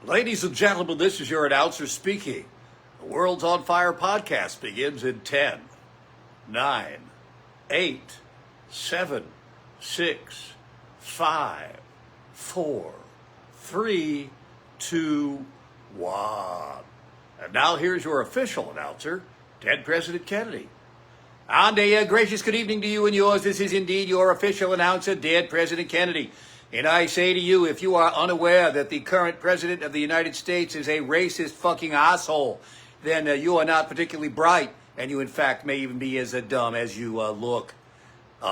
Ladies and gentlemen, this is your announcer speaking. The World's on Fire podcast begins in 10, 9, 8, 7, 6, 5, 4, 3, 2, 1. And now here's your official announcer, Dead President Kennedy. And a gracious good evening to you and yours. This is indeed your official announcer, Dead President Kennedy. And I say to you, if you are unaware that the current president of the United States is a racist fucking asshole, then you are not particularly bright, and you in fact may even be as dumb as you look.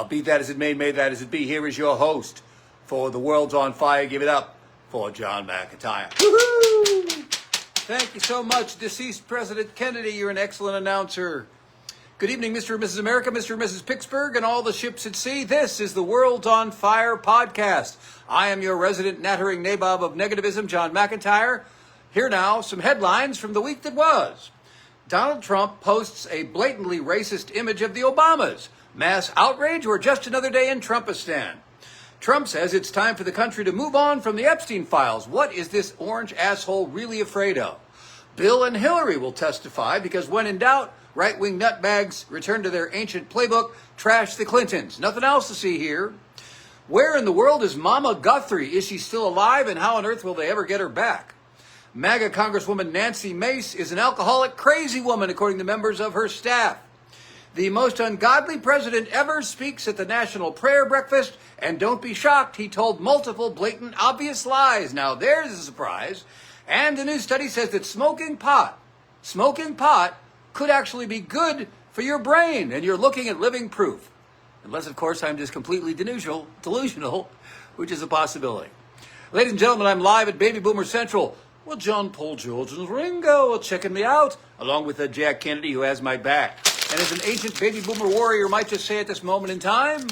Be that as it may that as it be, here is your host for The World's on Fire. Give it up for John McIntyre. Woo-hoo! Thank you so much, deceased President Kennedy. You're an excellent announcer. Good evening, Mr. and Mrs. America, Mr. and Mrs. Pittsburgh, and all the ships at sea. This is the World's on Fire podcast. I am your resident nattering nabob of negativism, John McIntyre. Here now, some headlines from the week that was. Donald Trump posts a blatantly racist image of the Obamas. Mass outrage or just another day in Trumpistan? Trump says it's time for the country to move on from the Epstein files. What is this orange asshole really afraid of? Bill and Hillary will testify because when in doubt, right-wing nutbags return to their ancient playbook, trash the Clintons. Nothing else to see here. Where in the world is Mama Guthrie? Is she still alive, and how on earth will they ever get her back? MAGA Congresswoman Nancy Mace is an alcoholic crazy woman, according to members of her staff. The most ungodly president ever speaks at the National Prayer Breakfast, and don't be shocked, he told multiple blatant, obvious lies. Now there's a surprise. And a new study says that smoking pot could actually be good for your brain, and you're looking at living proof. Unless, of course, I'm just completely delusional, which is a possibility. Ladies and gentlemen, I'm live at Baby Boomer Central. Well, John Paul George and Ringo are checking me out, along with Jack Kennedy, who has my back. And as an ancient Baby Boomer warrior might just say at this moment in time,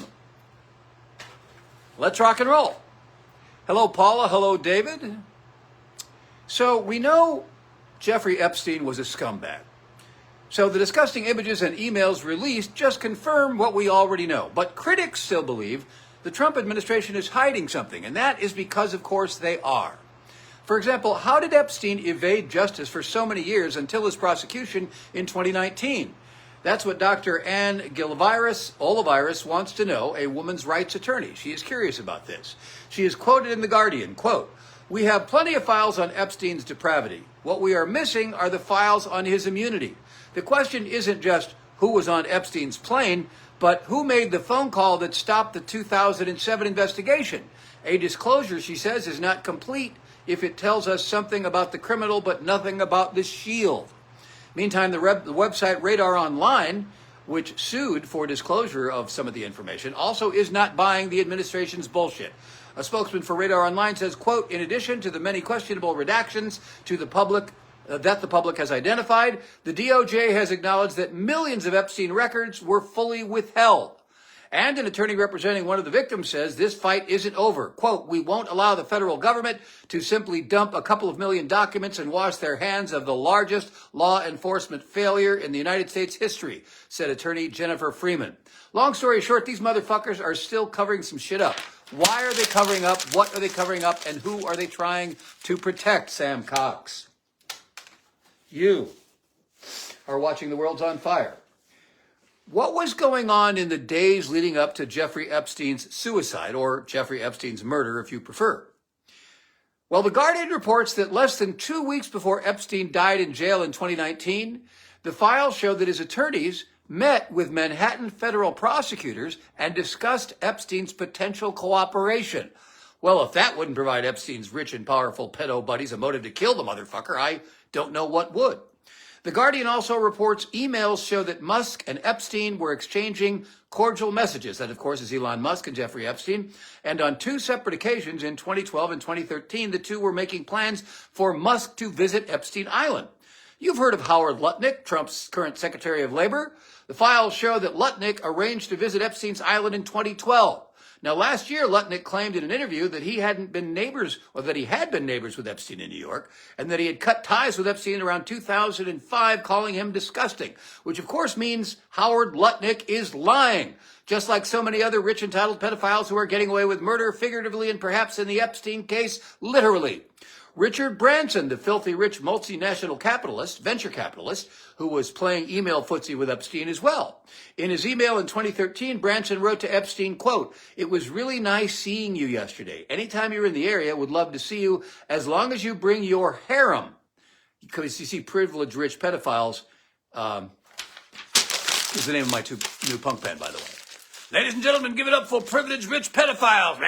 let's rock and roll. Hello, Paula. Hello, David. So we know Jeffrey Epstein was a scumbag. So the disgusting images and emails released just confirm what we already know. But critics still believe the Trump administration is hiding something, and that is because, of course, they are. For example, how did Epstein evade justice for so many years until his prosecution in 2019? That's what Dr. Ann Olivirus wants to know, a woman's rights attorney. She is curious about this. She is quoted in The Guardian, quote, "We have plenty of files on Epstein's depravity. What we are missing are the files on his immunity. The question isn't just who was on Epstein's plane, but who made the phone call that stopped the 2007 investigation. A disclosure," she says, "is not complete if it tells us something about the criminal but nothing about the shield." Meantime, the website Radar Online, which sued for disclosure of some of the information, also is not buying the administration's bullshit. A spokesman for Radar Online says, quote, "In addition to the many questionable redactions to the public that the public has identified, the DOJ has acknowledged that millions of Epstein records were fully withheld." And an attorney representing one of the victims says this fight isn't over. Quote, "We won't allow the federal government to simply dump a couple of million documents and wash their hands of the largest law enforcement failure in the United States history," said attorney Jennifer Freeman. Long story short, these motherfuckers are still covering some shit up. Why are they covering up? What are they covering up? And who are they trying to protect, Sam Cox? You are watching The World's on Fire. What was going on in the days leading up to Jeffrey Epstein's suicide, or Jeffrey Epstein's murder, if you prefer? Well, The Guardian reports that less than 2 weeks before Epstein died in jail in 2019, the files showed that his attorneys met with Manhattan federal prosecutors and discussed Epstein's potential cooperation. Well, if that wouldn't provide Epstein's rich and powerful pedo buddies a motive to kill the motherfucker, I don't know what would. The Guardian also reports emails show that Musk and Epstein were exchanging cordial messages. That, of course, is Elon Musk and Jeffrey Epstein. And on 2 separate occasions in 2012 and 2013, the two were making plans for Musk to visit Epstein Island. You've heard of Howard Lutnick, Trump's current Secretary of Labor. The files show that Lutnick arranged to visit Epstein's Island in 2012. Now, last year, Lutnick claimed in an interview that he had been neighbors with Epstein in New York, and that he had cut ties with Epstein around 2005, calling him disgusting, which of course means Howard Lutnick is lying, just like so many other rich entitled pedophiles who are getting away with murder figuratively and perhaps in the Epstein case, literally. Richard Branson, the filthy rich multinational capitalist, venture capitalist, who was playing email footsie with Epstein as well. In his email in 2013, Branson wrote to Epstein, quote, "It was really nice seeing you yesterday. Anytime you're in the area, would love to see you as long as you bring your harem." Because you see, privileged rich pedophiles is the name of my new punk band, by the way. Ladies and gentlemen, give it up for privileged rich pedophiles.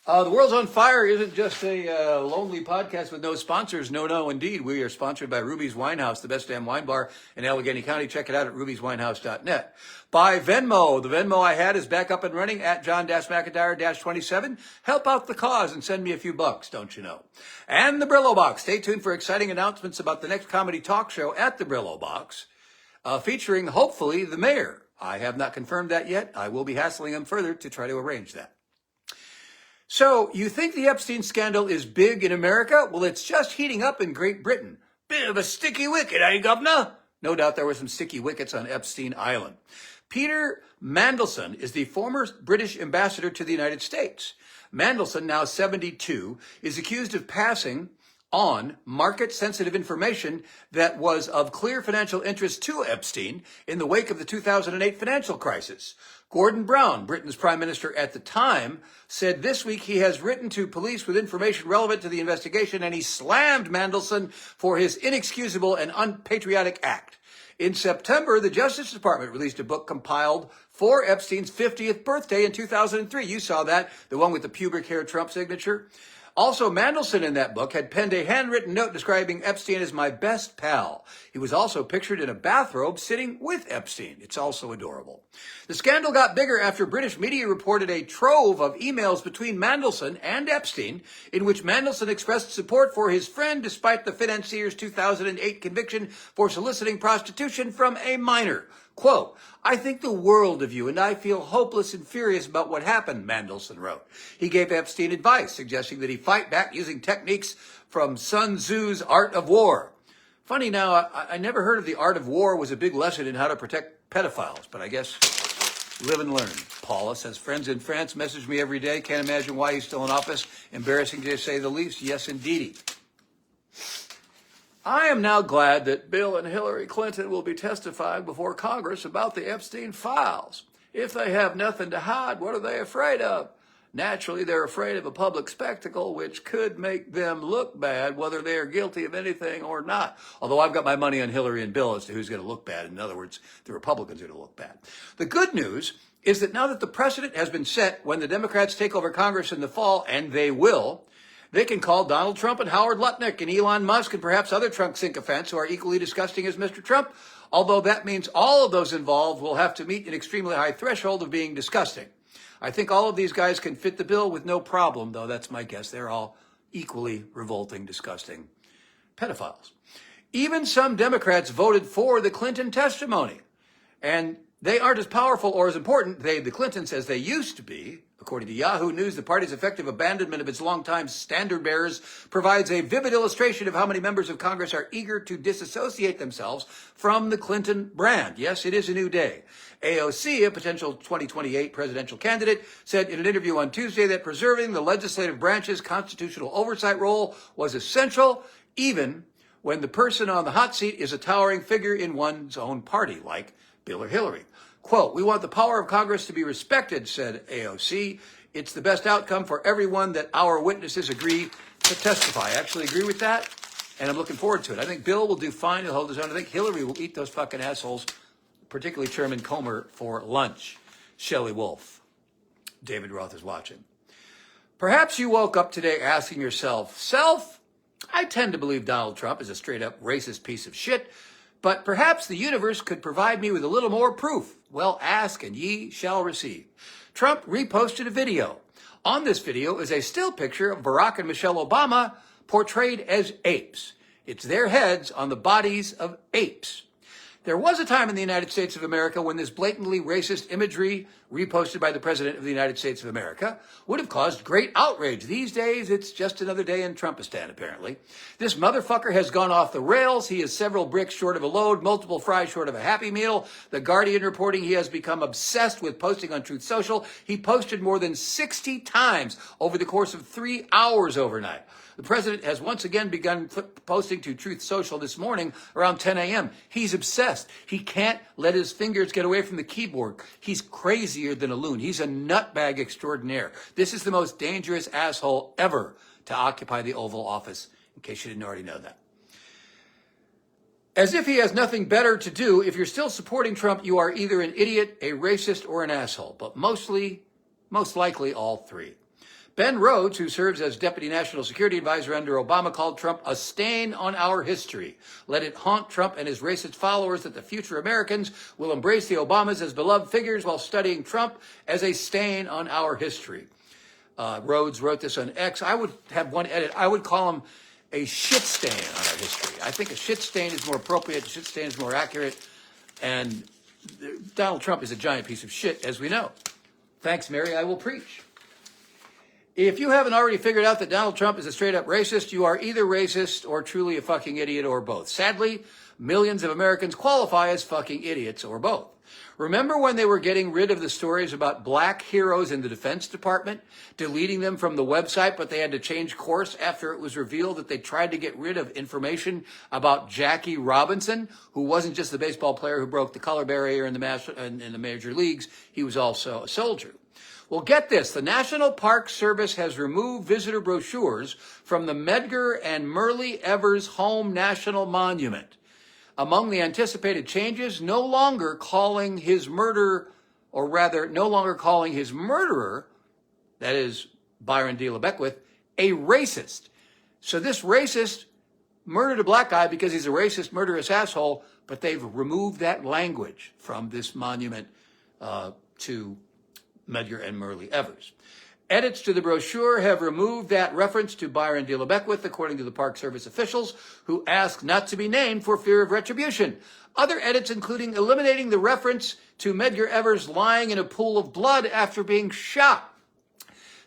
The World's on Fire isn't just a lonely podcast with no sponsors. No, indeed. We are sponsored by Ruby's Winehouse, the best damn wine bar in Allegheny County. Check it out at rubyswinehouse.net. By Venmo. The Venmo I had is back up and running at John-McIntyre-27. Help out the cause and send me a few bucks, don't you know? And the Brillo Box. Stay tuned for exciting announcements about the next comedy talk show at the Brillo Box, featuring, hopefully, the mayor. I have not confirmed that yet. I will be hassling him further to try to arrange that. So, you think the Epstein scandal is big in America? Well, it's just heating up in Great Britain. Bit of a sticky wicket, eh, Governor? No doubt there were some sticky wickets on Epstein Island. Peter Mandelson is the former British ambassador to the United States. Mandelson, now 72, is accused of passing on market-sensitive information that was of clear financial interest to Epstein in the wake of the 2008 financial crisis. Gordon Brown, Britain's prime minister at the time, said this week he has written to police with information relevant to the investigation, and he slammed Mandelson for his inexcusable and unpatriotic act. In September, the Justice Department released a book compiled for Epstein's 50th birthday in 2003. You saw that, the one with the pubic hair Trump signature. Also, Mandelson in that book had penned a handwritten note describing Epstein as my best pal. He was also pictured in a bathrobe sitting with Epstein. It's also adorable. The scandal got bigger after British media reported a trove of emails between Mandelson and Epstein in which Mandelson expressed support for his friend despite the financier's 2008 conviction for soliciting prostitution from a minor. Quote, "I think the world of you, and I feel hopeless and furious about what happened," Mandelson wrote. He gave Epstein advice, suggesting that he fight back using techniques from Sun Tzu's Art of War. Funny now, I never heard of the Art of War was a big lesson in how to protect pedophiles, but I guess live and learn. Paula says, friends in France message me every day. Can't imagine why he's still in office. Embarrassing to say the least. Yes, indeedy. I am now glad that Bill and Hillary Clinton will be testifying before Congress about the Epstein files. If they have nothing to hide, what are they afraid of? Naturally, they're afraid of a public spectacle, which could make them look bad, whether they are guilty of anything or not. Although I've got my money on Hillary and Bill as to who's going to look bad. In other words, the Republicans are going to look bad. The good news is that now that the precedent has been set, when the Democrats take over Congress in the fall, and they will, they can call Donald Trump and Howard Lutnick and Elon Musk and perhaps other Trump sycophants who are equally disgusting as Mr. Trump, although that means all of those involved will have to meet an extremely high threshold of being disgusting. I think all of these guys can fit the bill with no problem, though that's my guess. They're all equally revolting, disgusting pedophiles. Even some Democrats voted for the Clinton testimony, and they aren't as powerful or as important, the Clintons, as they used to be. According to Yahoo News, the party's effective abandonment of its longtime standard bearers provides a vivid illustration of how many members of Congress are eager to disassociate themselves from the Clinton brand. Yes, it is a new day. AOC, a potential 2028 presidential candidate, said in an interview on Tuesday that preserving the legislative branch's constitutional oversight role was essential, even when the person on the hot seat is a towering figure in one's own party, like Bill or Hillary. Quote, "We want the power of Congress to be respected," said AOC. "It's the best outcome for everyone that our witnesses agree to testify." I actually agree with that, and I'm looking forward to it. I think Bill will do fine. He'll hold his own. I think Hillary will eat those fucking assholes, particularly Chairman Comer, for lunch. Shelley Wolf. David Roth is watching. Perhaps you woke up today asking yourself, I tend to believe Donald Trump is a straight-up racist piece of shit, but perhaps the universe could provide me with a little more proof. Well, ask and ye shall receive. Trump reposted a video. On this video is a still picture of Barack and Michelle Obama portrayed as apes. It's their heads on the bodies of apes. There was a time in the United States of America when this blatantly racist imagery reposted by the President of the United States of America, would have caused great outrage. These days, it's just another day in Trumpistan, apparently. This motherfucker has gone off the rails. He is several bricks short of a load, multiple fries short of a Happy Meal. The Guardian reporting he has become obsessed with posting on Truth Social. He posted more than 60 times over the course of 3 hours overnight. The president has once again begun posting to Truth Social this morning around 10 a.m. He's obsessed. He can't let his fingers get away from the keyboard. He's crazier than a loon. He's a nutbag extraordinaire. This is the most dangerous asshole ever to occupy the Oval Office, in case you didn't already know that. As if he has nothing better to do, if you're still supporting Trump, you are either an idiot, a racist, or an asshole, but most likely all three. Ben Rhodes, who serves as Deputy National Security Advisor under Obama, called Trump a stain on our history. Let it haunt Trump and his racist followers that the future Americans will embrace the Obamas as beloved figures while studying Trump as a stain on our history. Rhodes wrote this on X. I would have one edit. I would call him a shit stain on our history. I think a shit stain is more appropriate. A shit stain is more accurate. And Donald Trump is a giant piece of shit, as we know. Thanks, Mary. I will preach. If you haven't already figured out that Donald Trump is a straight-up racist, you are either racist or truly a fucking idiot or both. Sadly, millions of Americans qualify as fucking idiots or both. Remember when they were getting rid of the stories about black heroes in the Defense Department, deleting them from the website, but they had to change course after it was revealed that they tried to get rid of information about Jackie Robinson, who wasn't just the baseball player who broke the color barrier in the major leagues, he was also a soldier. Well, get this. The National Park Service has removed visitor brochures from the Medgar and Murray Evers Home National Monument. Among the anticipated changes, no longer calling his murderer, that is Byron D. LeBeckwith, a racist. So this racist murdered a black guy because he's a racist, murderous asshole, but they've removed that language from this monument to Medgar and Murray Evers. Edits to the brochure have removed that reference to Byron D. LeBeckwith, according to the Park Service officials, who asked not to be named for fear of retribution. Other edits including eliminating the reference to Medgar Evers lying in a pool of blood after being shot.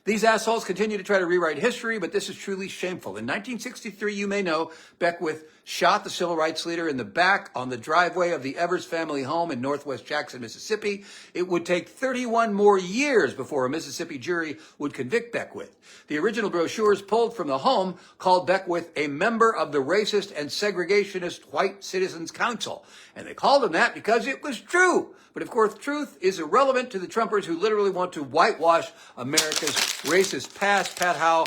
These assholes continue to try to rewrite history, but this is truly shameful. In 1963, you may know, Beckwith shot the civil rights leader in the back on the driveway of the Evers family home in northwest Jackson, Mississippi. It would take 31 more years before a Mississippi jury would convict Beckwith. The original brochures pulled from the home called Beckwith a member of the racist and segregationist White Citizens Council. And they called him that because it was true. But of course, truth is irrelevant to the Trumpers who literally want to whitewash America's racist past. Pat Howe,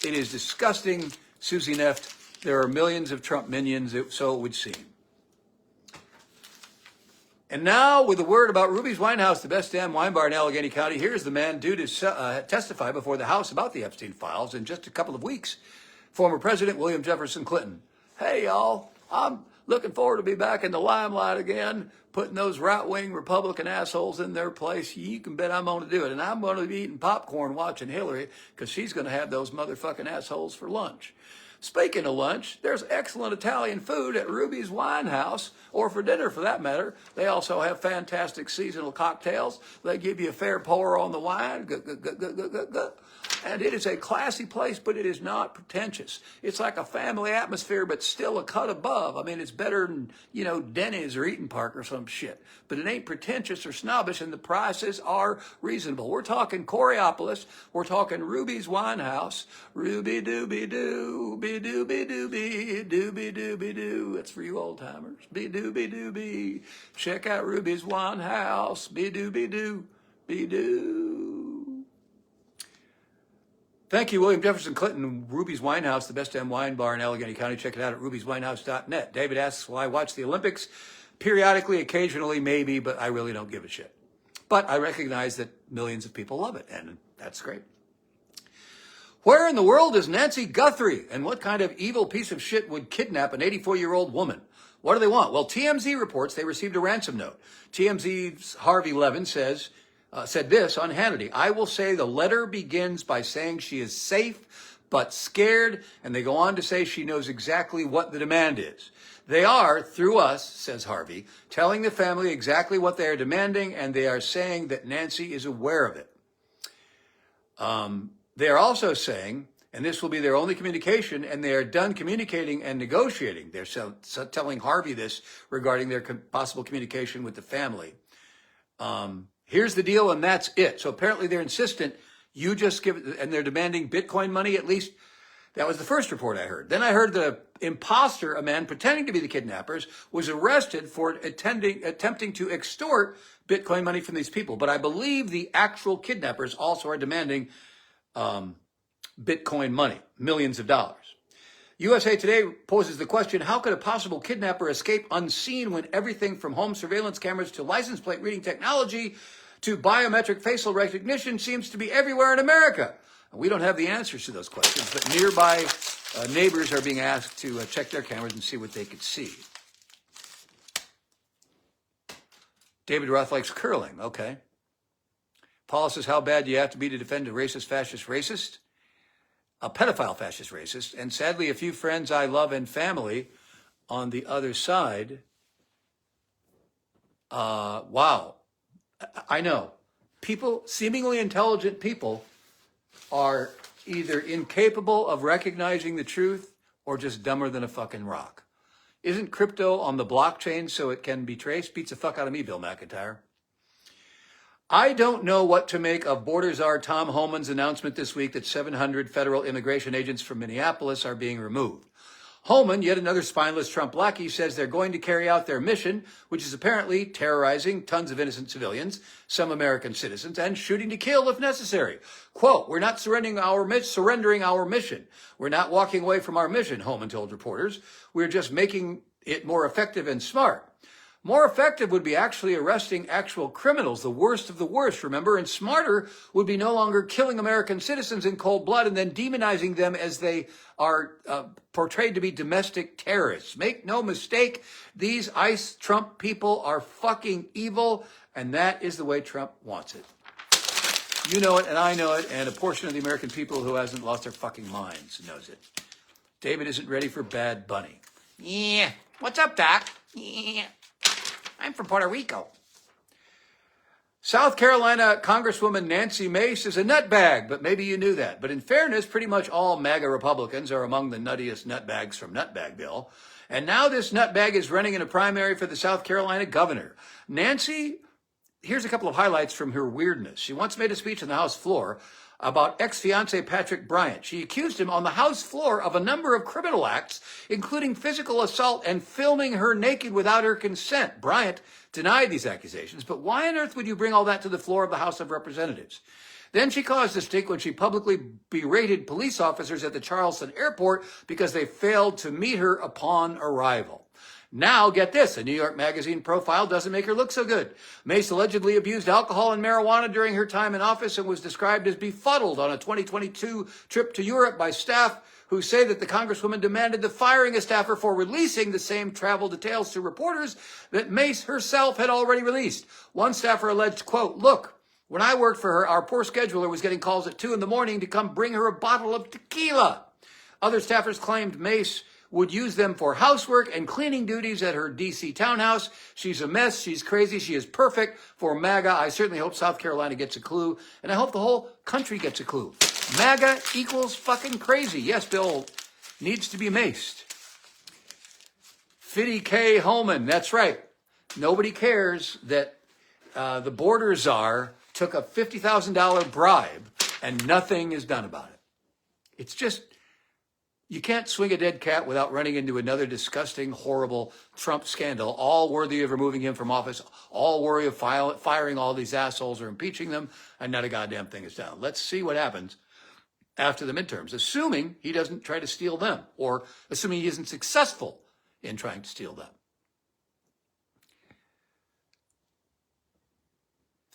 it is disgusting. Susie Neft, there are millions of Trump minions, so it would seem. And now, with a word about Ruby's Wine House, the best damn wine bar in Allegheny County, here's the man due to testify before the House about the Epstein files in just a couple of weeks. Former President William Jefferson Clinton. Hey, y'all, I'm looking forward to be back in the limelight again, putting those right-wing Republican assholes in their place. You can bet I'm going to do it. And I'm going to be eating popcorn watching Hillary because she's going to have those motherfucking assholes for lunch. Speaking of lunch, there's excellent Italian food at Ruby's Wine House, or for dinner for that matter. They also have fantastic seasonal cocktails. They give you a fair pour on the wine. And it is a classy place, but it is not pretentious. It's like a family atmosphere, but still a cut above. I mean, it's better than, Denny's or Eaton Park or some shit. But it ain't pretentious or snobbish, and the prices are reasonable. We're talking Coriopolis. We're talking Ruby's Wine House. Ruby dooby doo, be dooby dooby, dooby dooby doo. That's for you old timers. Be dooby dooby. Check out Ruby's Wine House. Be dooby doo, be doo. Thank you, William Jefferson Clinton. Ruby's Wine House, the best damn wine bar in Allegheny County. Check it out at rubyswinehouse.net. David asks, will I watch the Olympics? Periodically, occasionally, maybe, but I really don't give a shit. But I recognize that millions of people love it, and that's great. Where in the world is Nancy Guthrie? And what kind of evil piece of shit would kidnap an 84-year-old woman? What do they want? Well, TMZ reports they received a ransom note. TMZ's Harvey Levin said this on Hannity. I will say the letter begins by saying she is safe but scared, and they go on to say she knows exactly what the demand is. They are, through us, says Harvey, telling the family exactly what they are demanding, and they are saying that Nancy is aware of it. They are also saying, and this will be their only communication, and they are done communicating and negotiating. They're telling Harvey this regarding their possible communication with the family. Here's the deal, and that's it. So apparently they're insistent you just give it, and they're demanding Bitcoin money, at least. That was the first report I heard. Then I heard the imposter, a man pretending to be the kidnappers, was arrested for attempting to extort Bitcoin money from these people. But I believe the actual kidnappers also are demanding Bitcoin money, millions of dollars. USA Today poses the question, how could a possible kidnapper escape unseen when everything from home surveillance cameras to license plate reading technology to biometric facial recognition seems to be everywhere in America? We don't have the answers to those questions, but nearby neighbors are being asked to check their cameras and see what they could see. David Roth likes curling. Okay. Paula says, how bad do you have to be to defend a racist, fascist, racist? A pedophile, fascist, racist. And sadly, a few friends I love and family on the other side. Wow. I know. People, seemingly intelligent people, are either incapable of recognizing the truth or just dumber than a fucking rock. Isn't crypto on the blockchain so it can be traced? Beats the fuck out of me, Bill McIntyre. I don't know what to make of border czar Tom Homan's announcement this week that 700 federal immigration agents from Minneapolis are being removed. Homan, yet another spineless Trump lackey, says they're going to carry out their mission, which is apparently terrorizing tons of innocent civilians, some American citizens, and shooting to kill if necessary. Quote, we're not surrendering our mission. We're not walking away from our mission, Homan told reporters. We're just making it more effective and smart. More effective would be actually arresting actual criminals, the worst of the worst, remember? And smarter would be no longer killing American citizens in cold blood and then demonizing them as they are portrayed to be domestic terrorists. Make no mistake, these ICE Trump people are fucking evil, and that is the way Trump wants it. You know it, and I know it, and a portion of the American people who hasn't lost their fucking minds knows it. David isn't ready for Bad Bunny. Yeah. What's up, Doc? Yeah. I'm from Puerto Rico. South Carolina Congresswoman Nancy Mace is a nutbag, but maybe you knew that. But in fairness, pretty much all MAGA Republicans are among the nuttiest nutbags from Nutbagville. And now this nutbag is running in a primary for the South Carolina governor. Nancy, here's a couple of highlights from her weirdness. She once made a speech on the House floor about ex-fiancé Patrick Bryant. She accused him on the House floor of a number of criminal acts, including physical assault and filming her naked without her consent. Bryant denied these accusations, but why on earth would you bring all that to the floor of the House of Representatives? Then she caused a stink when she publicly berated police officers at the Charleston airport because they failed to meet her upon arrival. Now, get this, a New York Magazine profile doesn't make her look so good. Mace allegedly abused alcohol and marijuana during her time in office and was described as befuddled on a 2022 trip to Europe by staff who say that the Congresswoman demanded the firing of staffer for releasing the same travel details to reporters that Mace herself had already released. One staffer alleged, quote, look, when I worked for her, our poor scheduler was getting calls at 2 a.m. to come bring her a bottle of tequila. Other staffers claimed Mace would use them for housework and cleaning duties at her D.C. townhouse. She's a mess. She's crazy. She is perfect for MAGA. I certainly hope South Carolina gets a clue, and I hope the whole country gets a clue. MAGA equals fucking crazy. Yes, Bill needs to be maced. Fiddy K. Holman, that's right. Nobody cares that the border czar took a $50,000 bribe and nothing is done about it. It's just, you can't swing a dead cat without running into another disgusting, horrible Trump scandal, all worthy of removing him from office, all worthy of firing all these assholes or impeaching them, and not a goddamn thing is done. Let's see what happens after the midterms, assuming he doesn't try to steal them, or assuming he isn't successful in trying to steal them.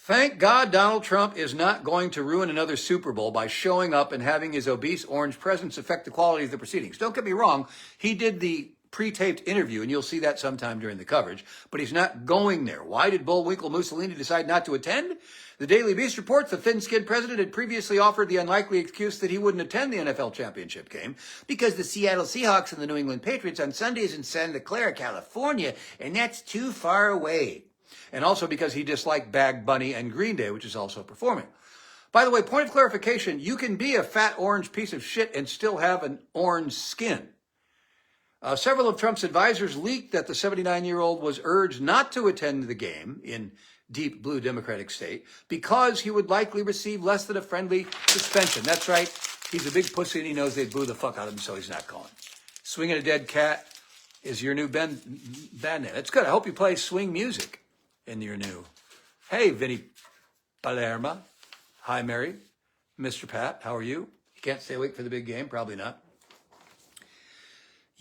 Thank God Donald Trump is not going to ruin another Super Bowl by showing up and having his obese orange presence affect the quality of the proceedings. Don't get me wrong. He did the pre-taped interview, and you'll see that sometime during the coverage, but he's not going there. Why did Bullwinkle Mussolini decide not to attend? The Daily Beast reports the thin-skinned president had previously offered the unlikely excuse that he wouldn't attend the NFL championship game because the Seattle Seahawks and the New England Patriots on Sundays in Santa Clara, California, and that's too far away. And also because he disliked Bad Bunny and Green Day, which is also performing. By the way, point of clarification, you can be a fat orange piece of shit and still have an orange skin. Several of Trump's advisors leaked that the 79-year-old was urged not to attend the game in deep blue Democratic state because he would likely receive less than a friendly suspension. That's right. He's a big pussy and he knows they'd boo the fuck out of him, so he's not going. Swinging a Dead Cat is your new band name. It's good. I hope you play swing music in your new. Hey, Vinny Palermo. Hi, Mary. Mr. Pat, how are you? You can't stay awake for the big game? Probably not.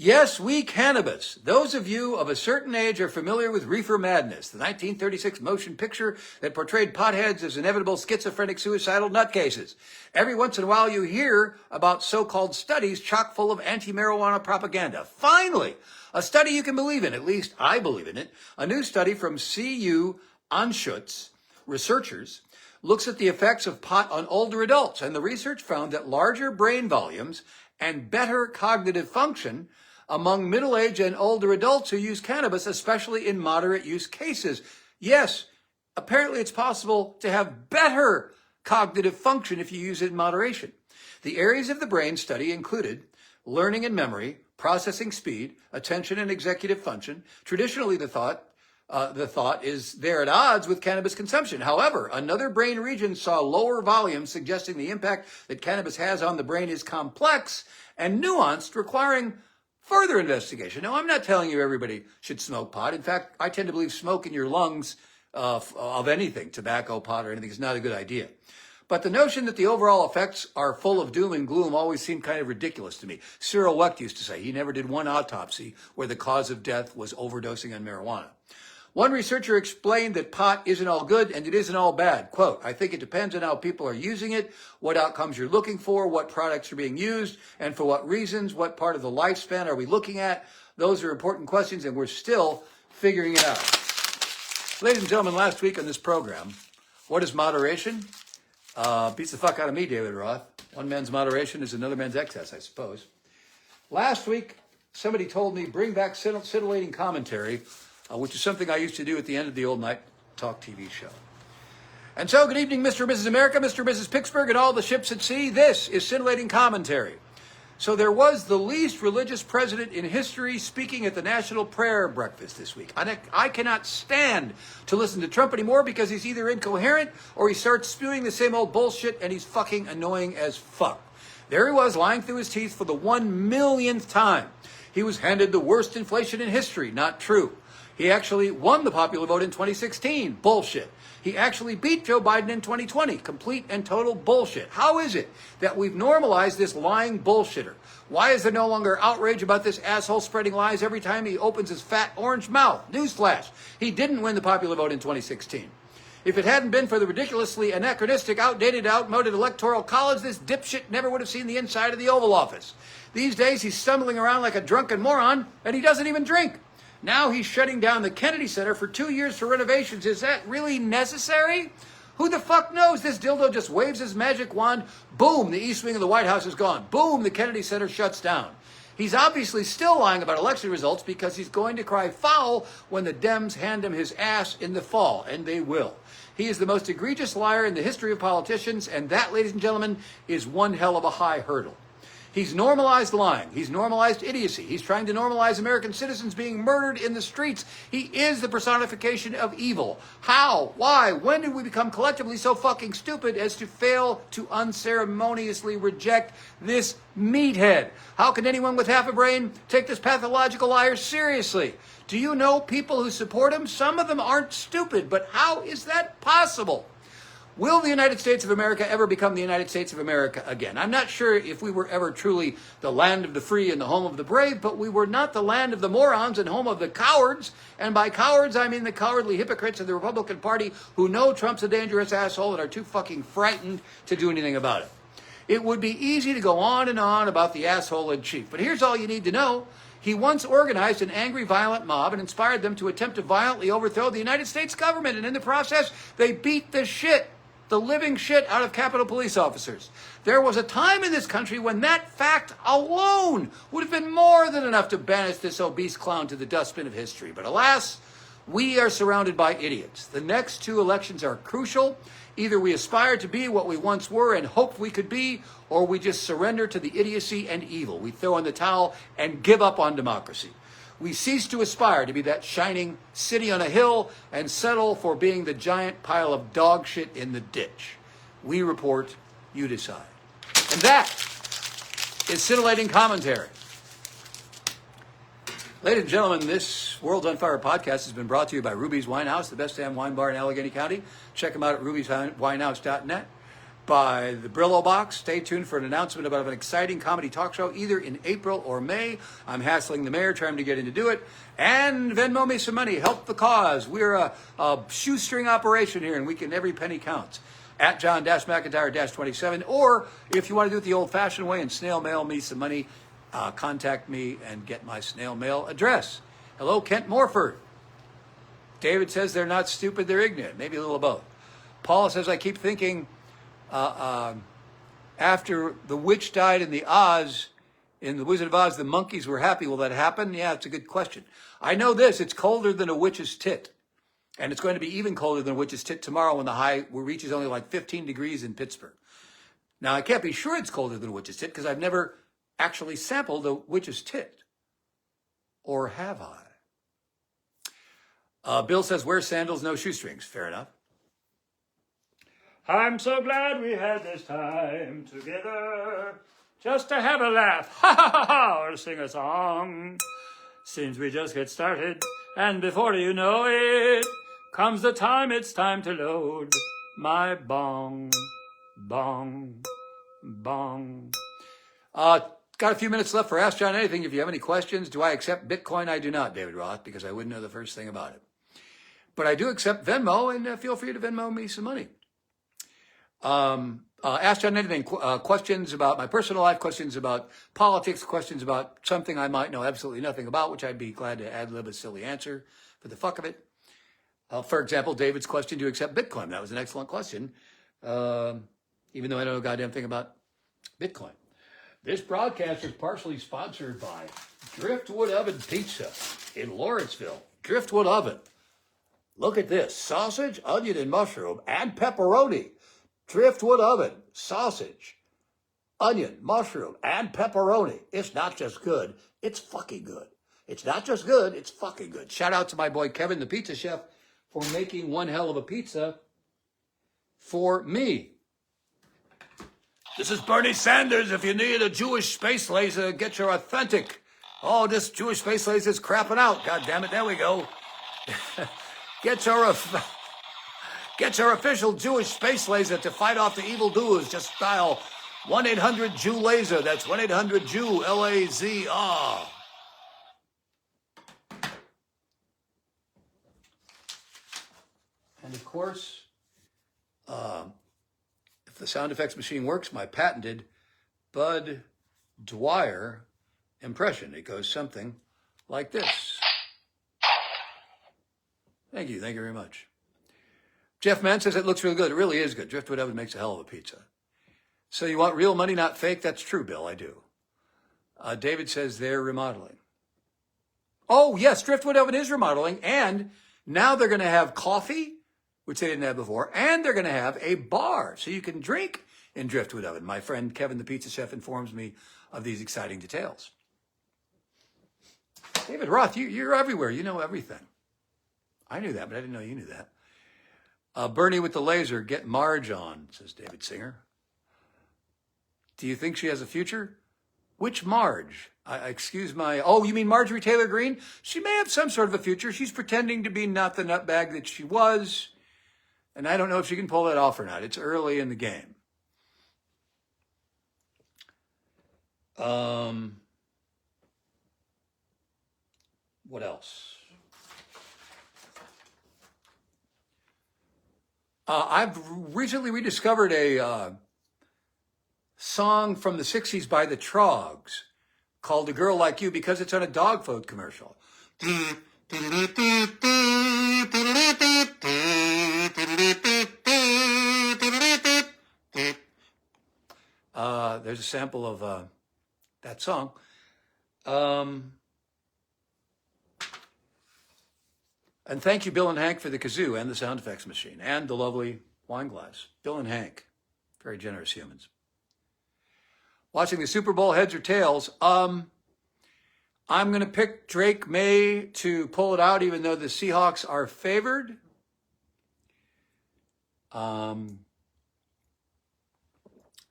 Yes, we cannabis. Those of you of a certain age are familiar with Reefer Madness, the 1936 motion picture that portrayed potheads as inevitable schizophrenic suicidal nutcases. Every once in a while you hear about so-called studies chock full of anti-marijuana propaganda. Finally, a study you can believe in, at least I believe in it. A new study from CU Anschutz researchers looks at the effects of pot on older adults, and the research found that larger brain volumes and better cognitive function among middle-aged and older adults who use cannabis, especially in moderate use cases. Yes, apparently it's possible to have better cognitive function if you use it in moderation. The areas of the brain study included learning and memory, processing speed, attention and executive function. Traditionally, the thought is they're at odds with cannabis consumption. However, another brain region saw lower volumes, suggesting the impact that cannabis has on the brain is complex and nuanced, requiring further investigation. Now, I'm not telling you everybody should smoke pot. In fact, I tend to believe smoke in your lungs of anything, tobacco, pot, or anything, is not a good idea. But the notion that the overall effects are full of doom and gloom always seemed kind of ridiculous to me. Cyril Wecht used to say he never did one autopsy where the cause of death was overdosing on marijuana. One researcher explained that pot isn't all good and it isn't all bad. Quote, I think it depends on how people are using it, what outcomes you're looking for, what products are being used, and for what reasons, what part of the lifespan are we looking at? Those are important questions and we're still figuring it out. Ladies and gentlemen, last week on this program, what is moderation? Beats the fuck out of me, David Roth. One man's moderation is another man's excess, I suppose. Last week, somebody told me bring back scintillating commentary, which is something I used to do at the end of the old night talk TV show. And so, good evening, Mr. and Mrs. America, Mr. and Mrs. Pittsburgh, and all the ships at sea. This is Cintillating Commentary. So there was the least religious president in history speaking at the National Prayer Breakfast this week. I cannot stand to listen to Trump anymore because he's either incoherent or he starts spewing the same old bullshit and he's fucking annoying as fuck. There he was, lying through his teeth for the 1 millionth time. He was handed the worst inflation in history. Not true. He actually won the popular vote in 2016. Bullshit. He actually beat Joe Biden in 2020. Complete and total bullshit. How is it that we've normalized this lying bullshitter? Why is there no longer outrage about this asshole spreading lies every time he opens his fat orange mouth? Newsflash. He didn't win the popular vote in 2016. If it hadn't been for the ridiculously anachronistic, outdated, outmoded electoral college, this dipshit never would have seen the inside of the Oval Office. These days, he's stumbling around like a drunken moron, and he doesn't even drink. Now he's shutting down the Kennedy Center for 2 years for renovations. Is that really necessary? Who the fuck knows? This dildo just waves his magic wand. Boom, the East Wing of the White House is gone. Boom, the Kennedy Center shuts down. He's obviously still lying about election results because he's going to cry foul when the Dems hand him his ass in the fall, and they will. He is the most egregious liar in the history of politicians, and that, ladies and gentlemen, is one hell of a high hurdle. He's normalized lying. He's normalized idiocy. He's trying to normalize American citizens being murdered in the streets. He is the personification of evil. How? Why? When did we become collectively so fucking stupid as to fail to unceremoniously reject this meathead? How can anyone with half a brain take this pathological liar seriously? Do you know people who support him? Some of them aren't stupid, but how is that possible? Will the United States of America ever become the United States of America again? I'm not sure if we were ever truly the land of the free and the home of the brave, but we were not the land of the morons and home of the cowards. And by cowards, I mean the cowardly hypocrites of the Republican Party who know Trump's a dangerous asshole and are too fucking frightened to do anything about it. It would be easy to go on and on about the asshole in chief, but here's all you need to know. He once organized an angry, violent mob and inspired them to attempt to violently overthrow the United States government, and in the process, they beat the shit the living shit out of Capitol Police officers. There was a time in this country when that fact alone would have been more than enough to banish this obese clown to the dustbin of history. But alas, we are surrounded by idiots. The next two elections are crucial. Either we aspire to be what we once were and hope we could be, or we just surrender to the idiocy and evil. We throw in the towel and give up on democracy. We cease to aspire to be that shining city on a hill and settle for being the giant pile of dog shit in the ditch. We report, you decide. And that is Cintillating Commentary. Ladies and gentlemen, this World's on Fire podcast has been brought to you by Ruby's Wine House, the best damn wine bar in Allegheny County. Check them out at rubyswinehouse.net. By the Brillo Box. Stay tuned for an announcement about an exciting comedy talk show either in April or May. I'm hassling the mayor, trying to get him to do it. And Venmo me some money. Help the cause. We're a shoestring operation here, and every penny counts. At John-McIntyre-27. Or if you want to do it the old-fashioned way and snail mail me some money, contact me and get my snail mail address. Hello, Kent Morford. David says they're not stupid, they're ignorant. Maybe a little of both. Paula says, I keep thinking... after the witch died in the Wizard of Oz, the monkeys were happy. Will that happen? Yeah, it's a good question. I know this, it's colder than a witch's tit. And it's going to be even colder than a witch's tit tomorrow when the high reaches only like 15 degrees in Pittsburgh. Now, I can't be sure it's colder than a witch's tit because I've never actually sampled a witch's tit. Or have I? Bill says, wear sandals, no shoestrings. Fair enough. I'm so glad we had this time together just to have a laugh, ha ha ha ha, or sing a song. Seems we just get started, and before you know it, comes the time it's time to load my bong, bong, bong. Got a few minutes left for Ask John Anything. If you have any questions, do I accept Bitcoin? I do not, David Roth, because I wouldn't know the first thing about it. But I do accept Venmo, and feel free to Venmo me some money. Ask John Anything, questions about my personal life, questions about politics, questions about something I might know absolutely nothing about, which I'd be glad to ad-lib a silly answer for the fuck of it. For example, David's question, do you accept Bitcoin? That was an excellent question, even though I don't know a goddamn thing about Bitcoin. This broadcast is partially sponsored by Driftwood Oven Pizza in Lawrenceville. Driftwood Oven. Look at this, sausage, onion, and mushroom, and pepperoni. Driftwood Oven, sausage, onion, mushroom, and pepperoni. It's not just good, it's fucking good. It's not just good, it's fucking good. Shout out to my boy Kevin, the pizza chef, for making one hell of a pizza for me. This is Bernie Sanders. If you need a Jewish space laser, get your authentic. Oh, this Jewish space laser is crapping out. God damn it, there we go. Get your official Jewish space laser to fight off the evildoers. Just dial 1-800-Jew-LASER. That's 1-800-Jew-LAZR. And of course, if the sound effects machine works, my patented Bud Dwyer impression. It goes something like this. Thank you very much. Jeff Mann says it looks really good. It really is good. Driftwood Oven makes a hell of a pizza. So you want real money, not fake? That's true, Bill. I do. David says they're remodeling. Oh, yes, Driftwood Oven is remodeling. And now they're going to have coffee, which they didn't have before. And they're going to have a bar. So you can drink in Driftwood Oven. My friend Kevin, the pizza chef, informs me of these exciting details. David Roth, you're everywhere. You know everything. I knew that, but I didn't know you knew that. Bernie with the laser, get Marge on, says David Singer. Do you think she has a future? Which Marge? Excuse my... Oh, you mean Marjorie Taylor Greene? She may have some sort of a future. She's pretending to be not the nutbag that she was. And I don't know if she can pull that off or not. It's early in the game. What else? I've recently rediscovered a song from the 60s by the Trogs called A Girl Like You because it's on a dog food commercial. There's a sample of that song. And thank you, Bill and Hank, for the kazoo and the sound effects machine and the lovely wine glass. Bill and Hank, very generous humans. Watching the Super Bowl, heads or tails? I'm going to pick Drake May to pull it out, even though the Seahawks are favored. I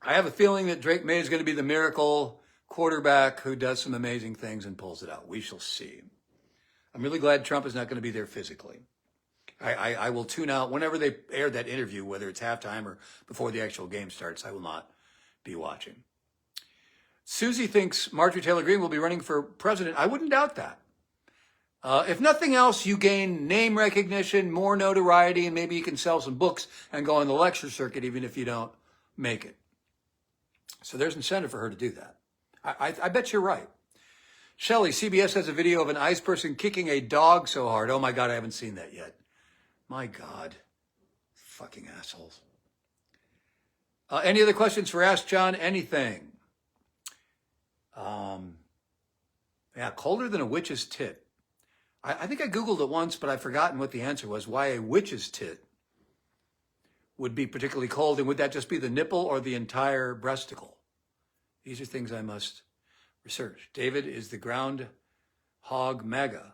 have a feeling that Drake May is going to be the miracle quarterback who does some amazing things and pulls it out. We shall see. I'm really glad Trump is not going to be there physically. I will tune out whenever they air that interview, whether it's halftime or before the actual game starts. I will not be watching. Susie thinks Marjorie Taylor Greene will be running for president. I wouldn't doubt that. If nothing else, you gain name recognition, more notoriety, and maybe you can sell some books and go on the lecture circuit even if you don't make it. So there's incentive for her to do that. I bet you're right. Shelley, CBS has a video of an ICE person kicking a dog so hard. Oh my God, I haven't seen that yet. My God. Fucking assholes. Any other questions for Ask John Anything? Yeah, colder than a witch's tit. I think I Googled it once, but I've forgotten what the answer was. Why a witch's tit would be particularly cold, and would that just be the nipple or the entire breasticle? These are things I must research. David is the groundhog MAGA.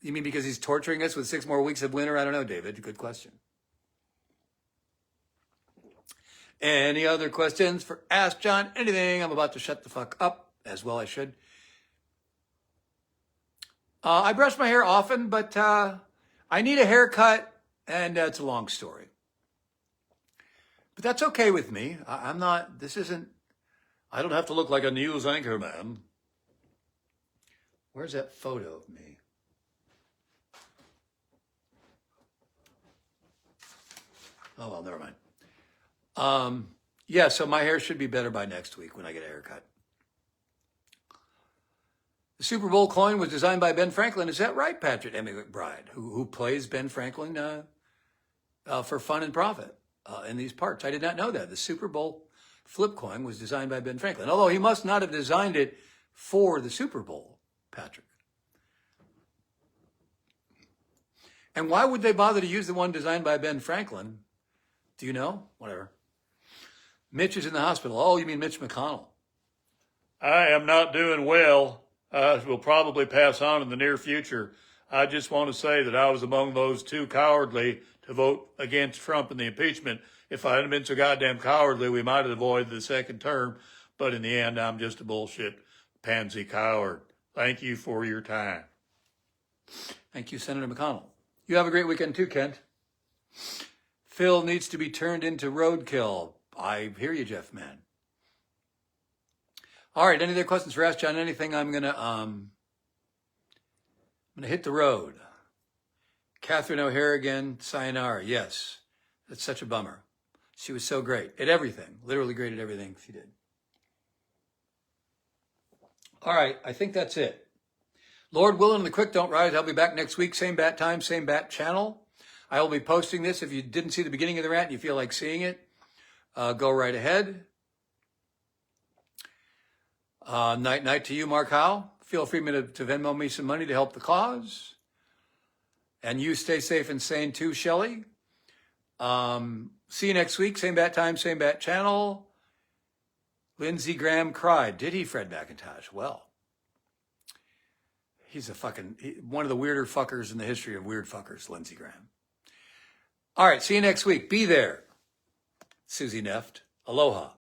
You mean because he's torturing us with 6 more weeks of winter? I don't know, David. Good question. Any other questions for Ask John Anything? I'm about to shut the fuck up, as well I should. I brush my hair often, but I need a haircut, and it's a long story. But that's okay with me. I don't have to look like a news anchor man. Where's that photo of me? Oh, well, never mind. Yeah, so my hair should be better by next week when I get a haircut. The Super Bowl coin was designed by Ben Franklin. Is that right, Patrick Emmy McBride, who plays Ben Franklin for fun and profit in these parts? I did not know that. The Super Bowl flip coin was designed by Ben Franklin, although he must not have designed it for the Super Bowl, Patrick. And why would they bother to use the one designed by Ben Franklin? Do you know? Whatever. Mitch is in the hospital. Oh, you mean Mitch McConnell? I am not doing well. Will probably pass on in the near future. I just want to say that I was among those too cowardly to vote against Trump in the impeachment. If I hadn't been so goddamn cowardly, we might have avoided the second term. But in the end, I'm just a bullshit pansy coward. Thank you for your time. Thank you, Senator McConnell. You have a great weekend too, Kent. Phil needs to be turned into roadkill. I hear you, Jeff, man. All right, any other questions for Ask John Anything? I'm gonna hit the road. Catherine O'Hara again, sayonara. Yes, that's such a bummer. She was so great at everything, literally great at everything she did. All right, I think that's it. Lord willing and the quick don't rise. I'll be back next week, same bat time, same bat channel. I will be posting this. If you didn't see the beginning of the rant and you feel like seeing it, go right ahead. Night to you, Mark Howe. Feel free to Venmo me some money to help the cause. And you stay safe and sane too, Shelley. See you next week. Same bat time, same bat channel. Lindsey Graham cried. Did he, Fred McIntosh? Well, he's one of the weirder fuckers in the history of weird fuckers, Lindsey Graham. All right, see you next week. Be there. Susie Neft. Aloha.